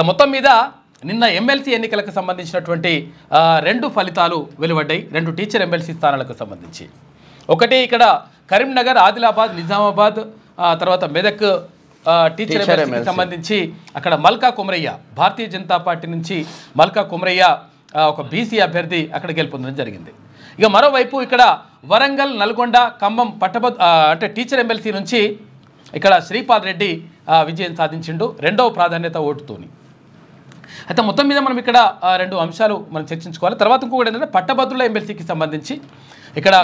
మొత్తం మీద నిన్న ఎమ్మెల్సీ ఎన్నికలకు సంబంధించినటువంటి రెండు ఫలితాలు వెలువడ్డాయి, రెండు టీచర్ ఎమ్మెల్సీ స్థానాలకు సంబంధించి. ఒకటి ఇక్కడ కరీంనగర్, ఆదిలాబాద్, నిజామాబాద్, తర్వాత మెదక్ టీచర్ ఎమ్మెల్సీకి సంబంధించి అక్కడ మల్కా కుమరయ్య భారతీయ జనతా పార్టీ నుంచి మల్కా కుమరయ్య ఒక బీసీ అభ్యర్థి అక్కడ గెలుపొందడం జరిగింది. ఇక మరోవైపు ఇక్కడ వరంగల్, నల్గొండ, ఖమ్మం అంటే టీచర్ ఎమ్మెల్సీ నుంచి ఇక్కడ శ్రీపాల్ రెడ్డి విజయం సాధించిండు రెండవ ప్రాధాన్యత ఓటుతోని. అయితే మొత్తం మీద మనం ఇక్కడ రెండు అంశాలు మనం చర్చించుకోవాలి. తర్వాత ఇంకొకటి ఏంటంటే పట్టభద్రుల ఎమ్మెల్సీకి సంబంధించి ఇక్కడ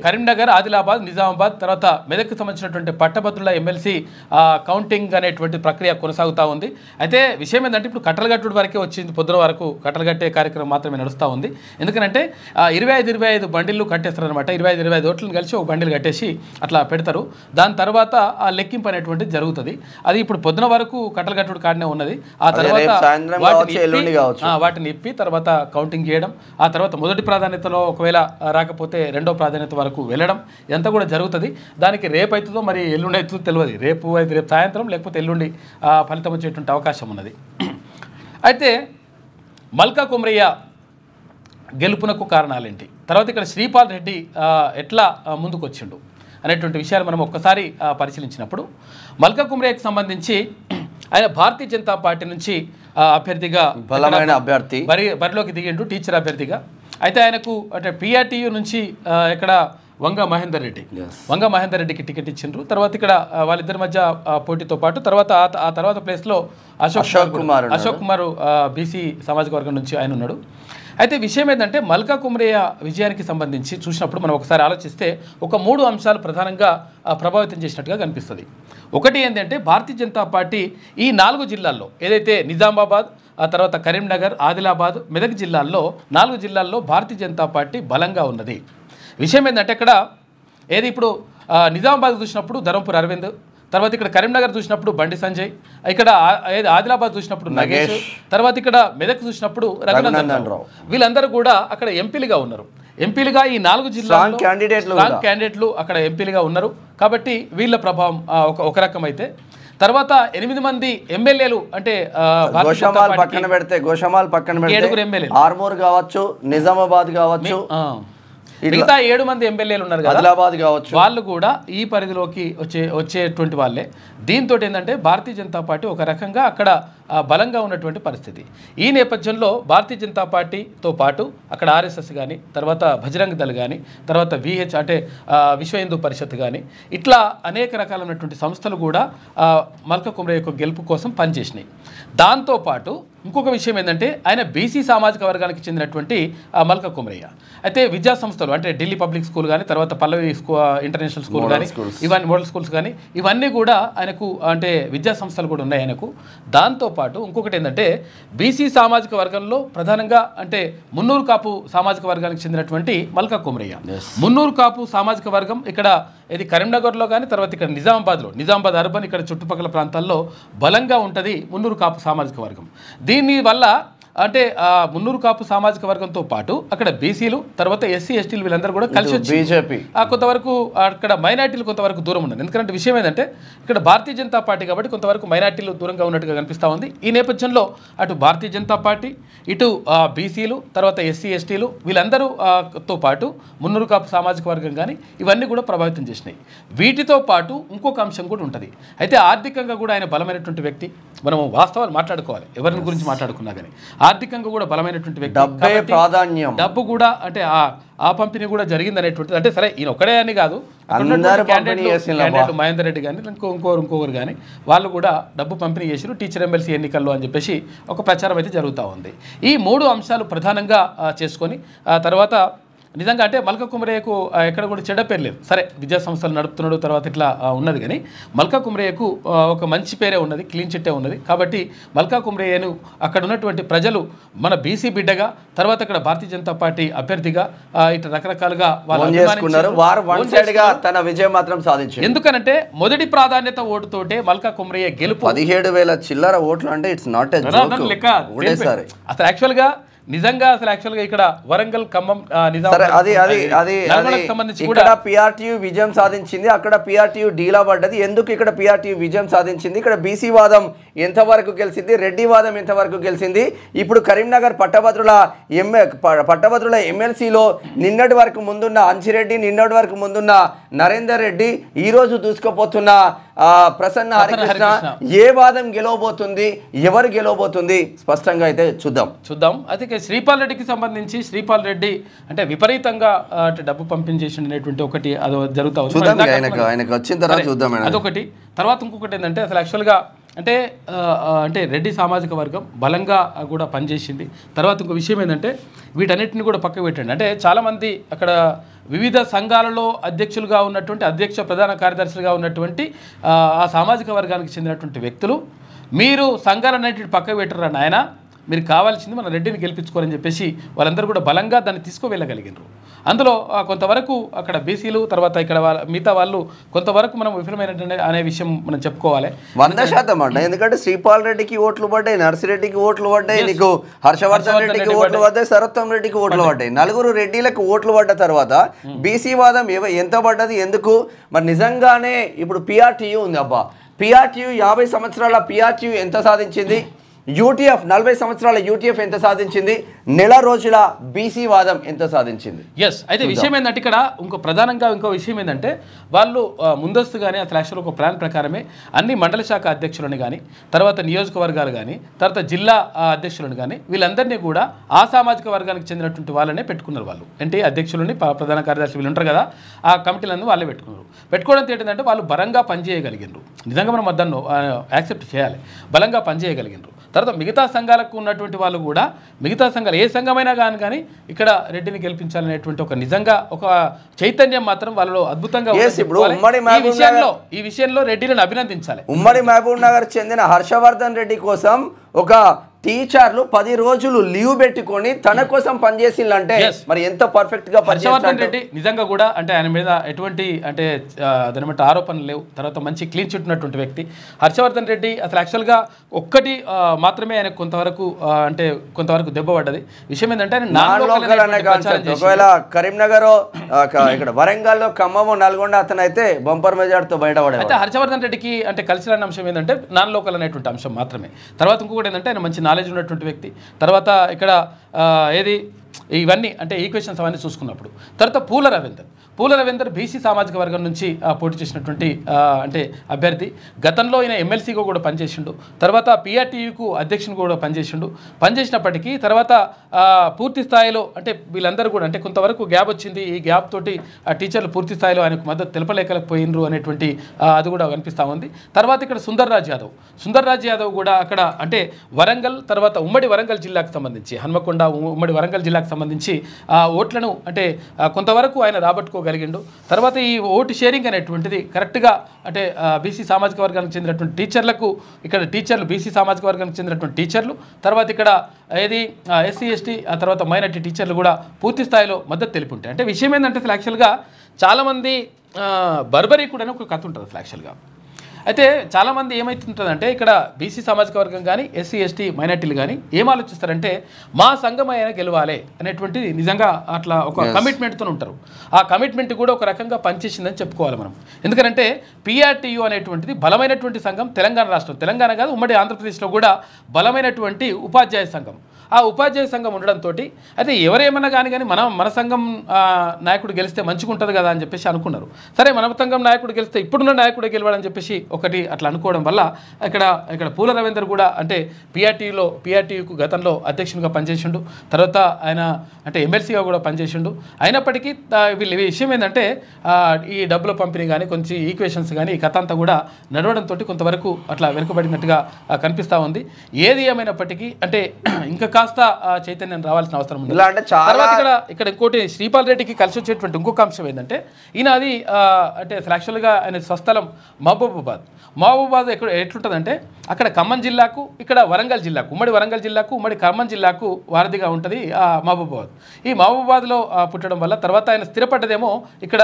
కరీంనగర్, ఆదిలాబాద్, నిజామాబాద్, తర్వాత మెదక్కి సంబంధించినటువంటి పట్టభద్రుల ఎమ్మెల్సీ కౌంటింగ్ అనేటువంటి ప్రక్రియ కొనసాగుతూ ఉంది. అయితే విషయం ఏంటంటే ఇప్పుడు కట్టలగట్టుడు వరకే వచ్చింది, పొద్దున వరకు కట్టలగట్టే కార్యక్రమం మాత్రమే నడుస్తూ ఉంది. ఎందుకంటే 25 బండిళ్ళు కట్టేస్తారనమాట. 25 ఓట్లను కలిసి ఒక బండిలు కట్టేసి అట్లా పెడతారు. దాని తర్వాత ఆ లెక్కింపు అనేటువంటిది జరుగుతుంది. అది ఇప్పుడు పొద్దున వరకు కట్టలగట్టుడు కాడనే ఉన్నది. ఆ తర్వాత వాటిని ఇప్పి తర్వాత కౌంటింగ్ చేయడం, ఆ తర్వాత మొదటి ప్రాధాన్యతలో ఒకవేళ రాకపోతే రెండో ప్రాధాన్యత వరకు వెళ్ళడం, ఇదంతా కూడా జరుగుతుంది. దానికి రేపు అవుతుందో మరి ఎల్లుండి అవుతుందో తెలియదు. రేపు సాయంత్రం లేకపోతే ఎల్లుండి ఫలితం వచ్చేటువంటి అవకాశం ఉన్నది. అయితే మల్కా కుమరయ్య గెలుపునకు కారణాలేంటి, తర్వాత ఇక్కడ శ్రీపాల్ రెడ్డి ఎట్లా ముందుకు వచ్చిండు అనేటువంటి విషయాలు మనం ఒక్కసారి పరిశీలించినప్పుడు, మల్కా కుమరయ్యకు సంబంధించి ఆయన భారతీయ జనతా పార్టీ నుంచి అభ్యర్థిగా బరిలోకి దిగిండు టీచర్ అభ్యర్థిగా. అయితే ఆయనకు అంటే పిఆర్టీయూ నుంచి ఇక్కడ వంగ మహేందర్ రెడ్డికి టికెట్ ఇచ్చిండ్రు. తర్వాత ఇక్కడ వాళ్ళిద్దరి మధ్య పోటీతో పాటు ఆ తర్వాత ప్లేస్లో అశోక్ కుమార్ బీసీ సామాజిక వర్గం నుంచి ఆయన ఉన్నాడు. అయితే విషయం ఏంటంటే మల్కా కుమరయ్య విజయానికి సంబంధించి చూసినప్పుడు మనం ఒకసారి ఆలోచిస్తే ఒక 3 అంశాలు ప్రధానంగా ప్రభావితం చేసినట్టుగా కనిపిస్తుంది. ఒకటి ఏంటంటే భారతీయ జనతా పార్టీ ఈ 4 జిల్లాల్లో ఏదైతే నిజామాబాద్, ఆ తర్వాత కరీంనగర్, ఆదిలాబాద్, మెదక్ జిల్లాల్లో 4 జిల్లాల్లో భారతీయ జనతా పార్టీ బలంగా ఉన్నది. విషయం ఏంటంటే ఇక్కడ ఏది ఇప్పుడు నిజామాబాద్ చూసినప్పుడు ధరంపూర్ అరవింద్, తర్వాత ఇక్కడ కరీంనగర్ చూసినప్పుడు బండి సంజయ్, ఇక్కడ ఆదిలాబాద్ చూసినప్పుడు నగేష్, తర్వాత ఇక్కడ మెదక్ చూసినప్పుడు రఘునందన్ రావు, వీళ్ళందరూ కూడా అక్కడ ఎంపీలుగా ఉన్నారు. ఎంపీలుగా ఈ 4 జిల్లాల్లో క్యాండిడేట్లు అక్కడ ఎంపీలుగా ఉన్నారు. కాబట్టి వీళ్ళ ప్రభావం ఒక రకం అయితే, తర్వాత 8 మంది ఎమ్మెల్యేలు అంటే పక్కన పెడితే 7 ఎమ్మెల్యేలు, ఆర్మూర్ కావచ్చు, నిజామాబాద్ కావచ్చు, మిగతా 7 మంది ఎమ్మెల్యేలు ఉన్నారు కదా, ఆదిలాబాద్ కావచ్చు, వాళ్ళు కూడా ఈ పరిధిలోకి వచ్చేటువంటి వాళ్ళే. దీంతో ఏంటంటే భారతీయ జనతా పార్టీ ఒక రకంగా అక్కడ బలంగా ఉన్నటువంటి పరిస్థితి. ఈ నేపథ్యంలో భారతీయ జనతా పార్టీతో పాటు అక్కడ ఆర్ఎస్ఎస్ కానీ, తర్వాత బజరంగ్ దళ్ కానీ, తర్వాత విహెచ్ అంటే విశ్వ హిందూ పరిషత్ కానీ, ఇట్లా అనేక రకాలైనటువంటి సంస్థలు కూడా మల్కా కుమరయ్య యొక్క గెలుపు కోసం పనిచేసినాయి. దాంతోపాటు ఇంకొక విషయం ఏంటంటే ఆయన బీసీ సామాజిక వర్గానికి చెందినటువంటి మల్కా కుమరయ్య. అయితే విద్యా సంస్థలు అంటే ఢిల్లీ పబ్లిక్ స్కూల్ కానీ, తర్వాత పల్లవి ఇంటర్నేషనల్ స్కూల్ కానీ, ఇవన్నీ మోడల్ స్కూల్స్ కానీ, ఇవన్నీ కూడా ఆయనకు అంటే విద్యా సంస్థలు కూడా ఉన్నాయి ఆయనకు. దాంతోపాటు ఇంకొకటి ఏంటంటే బీసీ సామాజిక వర్గంలో ప్రధానంగా అంటే మున్నూరు కాపు సామాజిక వర్గానికి చెందినటువంటి మల్కా కుమరయ్య. మున్నూరు కాపు సామాజిక వర్గం ఇక్కడ ఇది కరీంనగర్లో కానీ, తర్వాత ఇక్కడ నిజామాబాద్ అర్బన్ ఇక్కడ చుట్టుపక్కల ప్రాంతాల్లో బలంగా ఉంటుంది మున్నూరు కాపు సామాజిక వర్గం. దీనివల్ల అంటే మున్నూరు కాపు సామాజిక వర్గంతో పాటు అక్కడ బీసీలు, తర్వాత ఎస్సీ ఎస్టీలు వీళ్ళందరూ కూడా కలిసి వచ్చి బీజేపీ కొంతవరకు అక్కడ మైనార్టీలు కొంతవరకు దూరం ఉన్నది. ఎందుకంటే విషయం ఏంటంటే ఇక్కడ భారతీయ జనతా పార్టీ కాబట్టి కొంతవరకు మైనార్టీలు దూరంగా ఉన్నట్టుగా కనిపిస్తూ ఉంది. ఈ నేపథ్యంలో అటు భారతీయ జనతా పార్టీ, ఇటు బీసీలు, తర్వాత ఎస్సీ ఎస్టీలు వీళ్ళందరూ తో పాటు మున్నూరు కాపు సామాజిక వర్గం కానీ ఇవన్నీ కూడా ప్రభావితం చేసినాయి. వీటితో పాటు ఇంకొక అంశం కూడా ఉంటుంది. అయితే ఆర్థికంగా కూడా ఆయన బలమైనటువంటి వ్యక్తి. మనం వాస్తవాలు మాట్లాడుకోవాలి, ఎవరిని గురించి మాట్లాడుకున్నా కానీ ఆర్థికంగా కూడా బలమైనటువంటి వ్యక్తి. డబ్బు కూడా అంటే ఆ పంపిణీ కూడా జరిగింది అనేటువంటిది. అంటే సరే ఈయన ఒక్కడే అని కాదు, క్యాండిడేట్ మహేందర్ రెడ్డి కానీ ఇంకొకరు కానీ వాళ్ళు కూడా డబ్బు పంపిణీ చేసారు టీచర్ ఎమ్మెల్సీ ఎన్నికల్లో అని చెప్పేసి ఒక ప్రచారం అయితే జరుగుతూ ఉంది. ఈ 3 అంశాలు ప్రధానంగా చేసుకొని తర్వాత నిజంగా అంటే మల్కా కుమరయ్యకు ఎక్కడ కూడా చెడ్డ పేరు లేదు. సరే విద్యా సంస్థలు నడుపుతున్నాడు, తర్వాత ఇట్లా ఉన్నది, కానీ మల్కా కుమరయ్యకు ఒక మంచి పేరే ఉన్నది, క్లీన్ చిట్టే ఉన్నది. కాబట్టి మల్కా కుమరయ్యను అక్కడ ఉన్నటువంటి ప్రజలు మన బీసీ బిడ్డగా, తర్వాత ఇక్కడ భారతీయ జనతా పార్టీ అభ్యర్థిగా ఇట్లా రకరకాలుగా తన విజయం మాత్రం సాధించారు. ఎందుకనంటే మొదటి ప్రాధాన్యత ఓటుతోటే మల్కా కుమరయ్య గెలుపు 17,000 చిల్లర ఓట్లు అంటే ఇట్స్ నాట్ ఎ జోక్ లెక్క. అసలు యాక్చువల్గా నిజంగా అసలు యాక్చువల్గా ఇక్కడ వరంగల్ ఖమ్మం సంబంధించి ఇక్కడ పిఆర్టీయూ విజయం సాధించింది, అక్కడ పిఆర్టీయూ డీలా పడ్డది. ఎందుకు ఇక్కడ పిఆర్టీయూ విజయం సాధించింది? ఇక్కడ బీసీ వాదం ఎంతవరకు గెలిచింది, రెడ్డి వాదం ఎంతవరకు గెలిచింది? ఇప్పుడు కరీంనగర్ పట్టభద్రుల ఎమ్మెల్సీలో నిన్నటి వరకు ముందున్న అంజిరెడ్డి, నిన్నటి వరకు ముందున్న నరేందర్ రెడ్డి, ఈ రోజు దూసుకుపోతున్న ప్రసన్న హరికృష్ణ, ఏ వాదం గెలవబోతుంది, ఎవరు గెలవబోతుంది స్పష్టంగా అయితే చూద్దాం. అయితే శ్రీపాల్ రెడ్డికి సంబంధించి శ్రీపాల్ రెడ్డి అంటే విపరీతంగా అంటే డబ్బు పంపించేసినటువంటి ఒకటి అది జరుగుతా ఉంది. అదొకటి. తర్వాత ఇంకొకటి ఏంటంటే అసలు యాక్చువల్గా అంటే రెడ్డి సామాజిక వర్గం బలంగా కూడా పనిచేసింది. తర్వాత ఇంకో విషయం ఏంటంటే వీటన్నిటిని కూడా పక్కకు పెట్టండి. అంటే చాలామంది అక్కడ వివిధ సంఘాలలో అధ్యక్షులుగా ఉన్నటువంటి ప్రధాన కార్యదర్శులుగా ఉన్నటువంటి ఆ సామాజిక వర్గానికి చెందినటువంటి వ్యక్తులు మీరు సంఘాలన్నింటిని పక్కకు పెట్టరు నాయన, మీరు కావాల్సింది మన రెడ్డిని గెలిపించుకోవాలని చెప్పేసి వాళ్ళందరూ కూడా బలంగా దాన్ని తీసుకువెళ్ళగలిగినారు. అందులో కొంతవరకు అక్కడ బీసీలు, తర్వాత ఇక్కడ మిగతా వాళ్ళు కొంతవరకు మనం విఫలమైనటువంటి అనే విషయం మనం చెప్పుకోవాలి 100% అంట. ఎందుకంటే శ్రీపాల్ రెడ్డికి ఓట్లు పడ్డాయి, నర్సిరెడ్డికి ఓట్లు పడ్డాయి, నీకు హర్షవర్ధన్ రెడ్డికి ఓట్లు పడ్డాయి, సరోత్తమ్ రెడ్డికి ఓట్లు పడ్డాయి. నలుగురు రెడ్డిలకు ఓట్లు పడ్డ తర్వాత బీసీ వాదం ఎంత పడ్డది, ఎందుకు? మరి నిజంగానే ఇప్పుడు పిఆర్టీయూ ఉంది. అబ్బా, పిఆర్టీయూ 50 సంవత్సరాల పిఆర్టీయూ ఎంత సాధించింది? యూటీఎఫ్ 40 సంవత్సరాల యూటీఎఫ్ ఎంత సాధించింది? నెల రోజుల బీసీ వాదం ఎంత సాధించింది? అయితే విషయం ఏంటంటే ఇక్కడ ఇంకో విషయం ఏంటంటే వాళ్ళు ముందస్తుగానే అసలు యాక్చువల్ ఒక ప్లాన్ ప్రకారమే అన్ని మండల శాఖ అధ్యక్షులను కానీ, తర్వాత నియోజకవర్గాలు కానీ, తర్వాత జిల్లా అధ్యక్షులను కానీ వీళ్ళందరినీ కూడా ఆ సామాజిక వర్గానికి చెందినటువంటి వాళ్ళనే పెట్టుకున్నారు. వాళ్ళు అంటే అధ్యక్షులని, ప్రధాన కార్యదర్శి వీళ్ళు ఉంటారు కదా, ఆ కమిటీలను వాళ్ళే పెట్టుకున్నారు. పెట్టుకోవడంతో ఏంటంటే వాళ్ళు బలంగా పనిచేయగలిగినారు. నిజంగా మనం దాన్ని యాక్సెప్ట్ చేయాలి, బలంగా పనిచేయగలిగినారు. తర్వాత మిగతా సంఘాలకు ఉన్నటువంటి వాళ్ళు కూడా మిగతా సంఘాలు ఏ సంఘమైనా కానీ ఇక్కడ రెడ్డిని గెలిపించాలనేటువంటి ఒక నిజంగా ఒక చైతన్యం మాత్రం వాళ్ళలో అద్భుతంగా ఈ విషయంలో రెడ్డిని అభినందించాలి. ఉమ్మడి మహబూబ్ నగర్ చెందిన హర్షవర్ధన్ రెడ్డి కోసం ఒక టీచర్లు 10 రోజులు లీవ్ పెట్టుకొని తన కోసం పనిచేసిందంటే మరి ఎంత పర్ఫెక్ట్ గా హర్షవర్ధన్ రెడ్డి నిజంగా కూడా అంటే ఆయన మీద ఎటువంటి అంటే దాని బట్టి ఆరోపణలు లేవు. తర్వాత మంచి క్లీన్ చిట్ ఉన్నటువంటి వ్యక్తి హర్షవర్ధన్ రెడ్డి. అసలు యాక్చువల్గా ఒక్కటి మాత్రమే ఆయన కొంతవరకు దెబ్బ పడ్డది. విషయం ఏంటంటే ఒకవేళ కరీంనగర్, ఇక్కడ వరంగల్లో, ఖమ్మం, నల్గొండ అతను అయితే బంపర్ మెజార్టీతో బయటపడాడు. అయితే హర్షవర్ధన్ రెడ్డికి అంటే కలిసి రాని అంశం ఏంటంటే నాన్ లోకల్ అనేటువంటి అంశం మాత్రమే. తర్వాత ఇంకొకటి ఏంటంటే ఆయన మంచి నాలెడ్జ్ ఉన్నటువంటి వ్యక్తి. తర్వాత ఇక్కడ ఇవన్నీ అంటే ఈక్వేషన్స్ అవన్నీ చూసుకున్నప్పుడు తర్వాత పూల రవీందర్ బీసీ సామాజిక వర్గం నుంచి పోటీ చేసినటువంటి అంటే అభ్యర్థి. గతంలో ఈయన ఎమ్మెల్సీగా కూడా పనిచేసిండు, తర్వాత పిఆర్టీయూకు అధ్యక్షుని కూడా పనిచేసినప్పటికీ తర్వాత పూర్తి స్థాయిలో అంటే వీళ్ళందరూ కూడా అంటే కొంతవరకు గ్యాప్ వచ్చింది. ఈ గ్యాప్ తోటి టీచర్లు పూర్తి స్థాయిలో ఆయనకు మద్దతు తెలపలేకపోయినరు అనేటువంటి అది కూడా కనిపిస్తూ ఉంది. తర్వాత ఇక్కడ సుందర్ రాజ్ యాదవ్ కూడా అక్కడ అంటే వరంగల్, తర్వాత ఉమ్మడి వరంగల్ జిల్లాకు సంబంధించి హన్మకొండ ఉమ్మడి వరంగల్ జిల్లాకు సంబంధించి ఓట్లను అంటే కొంతవరకు ఆయన రాబట్టుకోగలిగిండు. తర్వాత ఈ ఓటు షేరింగ్ అనేటువంటిది కరెక్ట్గా అంటే బీసీ సామాజిక వర్గానికి చెందినటువంటి టీచర్లు బీసీ సామాజిక వర్గానికి చెందినటువంటి టీచర్లు, తర్వాత ఇక్కడ ఎస్సీ ఎస్టీ తర్వాత మైనారిటీ టీచర్లు కూడా పూర్తి స్థాయిలో మద్దతు తెలిపి ఉంటాయి. అంటే విషయం ఏంటంటే అసలు యాక్చువల్గా చాలామంది బర్బరీ కూడా ఒక కథ ఉంటుంది అసలు యాక్చువల్గా. అయితే చాలామంది ఏమవుతుంటుందంటే ఇక్కడ బీసీ సామాజిక వర్గం కానీ, ఎస్సీ ఎస్టీ మైనార్టీలు కానీ ఏం ఆలోచిస్తారంటే మా సంఘం అయినా గెలవాలి అనేటువంటిది నిజంగా అట్లా ఒక కమిట్మెంట్తో ఉంటారు. ఆ కమిట్మెంట్ కూడా ఒక రకంగా పనిచేసిందని చెప్పుకోవాలి మనం. ఎందుకంటే పిఆర్టీయూ అనేటువంటిది బలమైనటువంటి సంఘం. తెలంగాణ కాదు ఉమ్మడి ఆంధ్రప్రదేశ్లో కూడా బలమైనటువంటి ఉపాధ్యాయ సంఘం. ఆ ఉపాధ్యాయ సంఘం ఉండడంతో అయితే ఎవరేమన్నా కానీ మన సంఘం నాయకుడు గెలిస్తే మంచిగా ఉంటుంది కదా అని చెప్పేసి అనుకున్నారు. సరే మన సంఘం నాయకుడు గెలిస్తే ఇప్పుడున్న నాయకుడు గెలవాలని చెప్పేసి ఒకటి అట్లా అనుకోవడం వల్ల ఇక్కడ పూల రవీందర్ కూడా అంటే పిఆర్టీయూకు గతంలో అధ్యక్షునిగా పనిచేసిండు, తర్వాత ఆయన అంటే ఎమ్మెల్సీగా కూడా పనిచేసిండు. అయినప్పటికీ వీళ్ళ విషయం ఏంటంటే ఈ డబ్బుల పంపిణీ కానీ కొంచెం ఈక్వేషన్స్ కానీ ఈ కథ అంతా కూడా నడవడంతో కొంతవరకు అట్లా వెనుకబడినట్టుగా కనిపిస్తూ ఉంది. ఏది ఏమైనప్పటికీ అంటే ఇంకా కాస్త చైతన్యం రావాల్సిన అవసరం ఉంది. ఇక్కడ ఇంకోటి శ్రీపాల్ రెడ్డికి కలిసి వచ్చేటువంటి ఇంకొక అంశం ఏంటంటే ఈయన అది అంటే యాక్చువల్గా ఆయన స్వస్థలం మహబూబాబాద్ ఎట్లుంటుందంటే అక్కడ ఖమ్మం జిల్లాకు, ఇక్కడ వరంగల్ జిల్లాకు, ఉమ్మడి వరంగల్ జిల్లాకు, ఉమ్మడి ఖమ్మం జిల్లాకు వారధిగా ఉంటుంది మహబూబాబాద్. ఈ మహబూబాబాద్లో పుట్టడం వల్ల తర్వాత ఆయన స్థిరపడ్డదేమో ఇక్కడ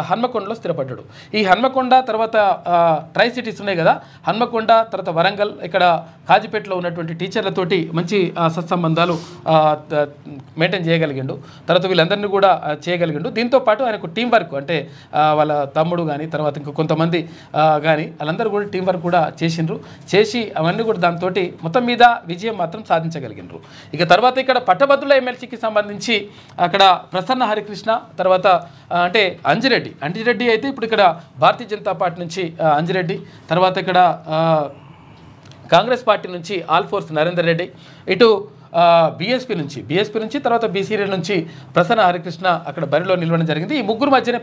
హన్మకొండలో స్థిరపడ్డాడు. ఈ హన్మకొండ తర్వాత ట్రై సిటీస్ ఉన్నాయి కదా, హన్మకొండ తర్వాత వరంగల్, ఇక్కడ కాజీపేటలో ఉన్నటువంటి టీచర్లతోటి మంచి సత్సంబంధం సంబంధాలు మెయింటైన్ చేయగలిగిండు. తర్వాత వీళ్ళందరినీ కూడా చేయగలిగిండు. దీంతోపాటు ఆయనకు టీం వర్క్ అంటే వాళ్ళ తమ్ముడు కానీ తర్వాత ఇంకో కొంతమంది కానీ వాళ్ళందరూ కూడా టీం వర్క్ కూడా చేసి అవన్నీ కూడా దాంతో మొత్తం మీద విజయం మాత్రం సాధించగలిగినారు. ఇక తర్వాత ఇక్కడ పట్టభద్రుల ఎమ్మెల్సీకి సంబంధించి అక్కడ ప్రసన్న హరికృష్ణ తర్వాత అంటే అంజిరెడ్డి అయితే ఇప్పుడు ఇక్కడ భారతీయ జనతా పార్టీ నుంచి అంజిరెడ్డి, తర్వాత ఇక్కడ కాంగ్రెస్ పార్టీ నుంచి ఆల్ఫోర్స్ నరేందర్ రెడ్డి, ఇటు బీఎస్పీ నుంచి తర్వాత బీసీడీ నుంచి ప్రసన్న హరికృష్ణ అక్కడ బరిలో నిలవడం జరిగింది. ఈ ముగ్గురు మధ్యనే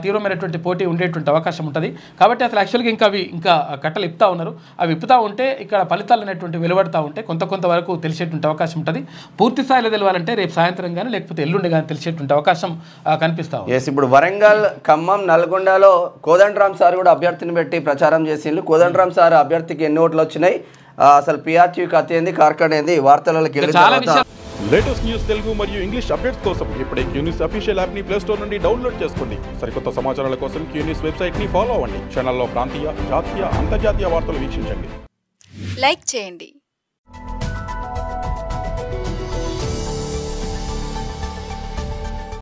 తీవ్రమైనటువంటి పోటీ ఉండేటువంటి అవకాశం ఉంటుంది. కాబట్టి అసలు యాక్చువల్గా ఇంకా కట్టలు ఇప్పుతా ఉన్నారు. అవి ఇప్పుతా ఉంటే ఇక్కడ ఫలితాలు అనేటువంటి వెలువడతా ఉంటే కొంత వరకు తెలిసేటువంటి అవకాశం ఉంటుంది. పూర్తి స్థాయిలో తెలవాలంటే రేపు సాయంత్రం కానీ లేకపోతే ఎల్లుండి కానీ తెలిసేటువంటి అవకాశం కనిపిస్తా ఉంది. ఇప్పుడు వరంగల్, ఖమ్మం, నల్గొండలో కోదండరామ్ సార్ కూడా అభ్యర్థిని పెట్టి ప్రచారం చేసిండ్రు. కోదండరామ్ సార్ అభ్యర్థికి ఎన్ని ఓట్లు వచ్చినాయి, అసలు పిఆర్టీ కథ ఏంది, కార్కడ్ ఏంది, వార్తలకి లేటెస్ట్ న్యూస్ తెలుగు మరియు ఇంగ్లీష్ అప్డేట్స్ కోసం ఇప్పుడే క్యూన్యూస్ అఫీషియల్ యాప్ ని ప్లే స్టోర్ నుండి డౌన్లోడ్ చేసుకోండి. సరికొత్త సమాచారాల కోసం క్యూన్యూస్ వెబ్సైట్ ని ఫాలో అవ్వండి. ఛానల్లో ప్రాంతీయ, జాతీయ, అంతర్జాతీయ వార్తలు వీక్షించండి. లైక్ చేయండి.